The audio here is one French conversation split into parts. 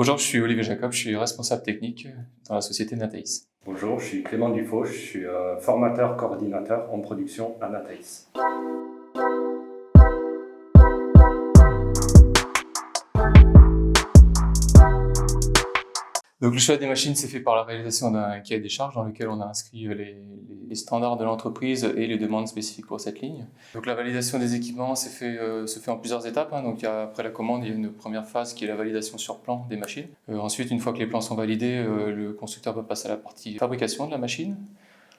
Bonjour, je suis Olivier Jacob, je suis responsable technique dans la société Nataïs. Bonjour, je suis Clément Dufaux, je suis formateur coordinateur en production à Nataïs. Donc le choix des machines s'est fait par la réalisation d'un cahier des charges dans lequel on a inscrit les standards de l'entreprise et les demandes spécifiques pour cette ligne. Donc la validation des équipements se fait en plusieurs étapes. Donc après la commande, il y a une première phase qui est la validation sur plan des machines. Ensuite, une fois que les plans sont validés, le constructeur va passer à la partie fabrication de la machine.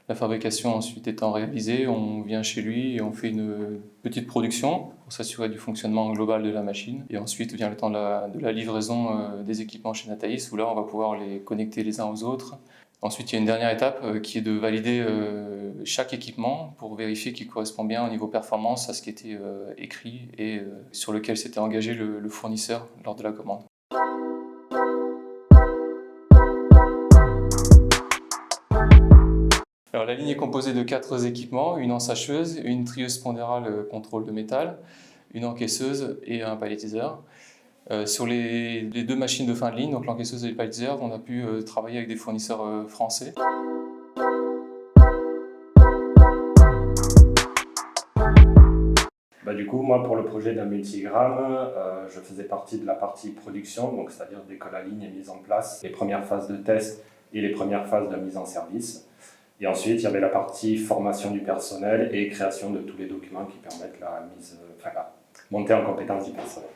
La fabrication ensuite étant réalisée, on vient chez lui et on fait une petite production pour s'assurer du fonctionnement global de la machine. Et ensuite vient le temps de la livraison des équipements chez Nataïs, où là on va pouvoir les connecter les uns aux autres. Ensuite il y a une dernière étape qui est de valider chaque équipement pour vérifier qu'il correspond bien au niveau performance à ce qui était écrit et sur lequel s'était engagé le fournisseur lors de la commande. Alors, la ligne est composée de 4 équipements, une ensacheuse, une trieuse pondérale contrôle de métal, une encaisseuse et un palettiseur. Sur les 2 machines de fin de ligne, donc l'encaisseuse et le palettiseur, on a pu travailler avec des fournisseurs français. Du coup, moi pour le projet d'un multigramme, je faisais partie de la partie production, donc c'est-à-dire dès que la ligne est mise en place, les premières phases de test et les premières phases de mise en service. Et ensuite, il y avait la partie formation du personnel et création de tous les documents qui permettent la montée en compétence du personnel.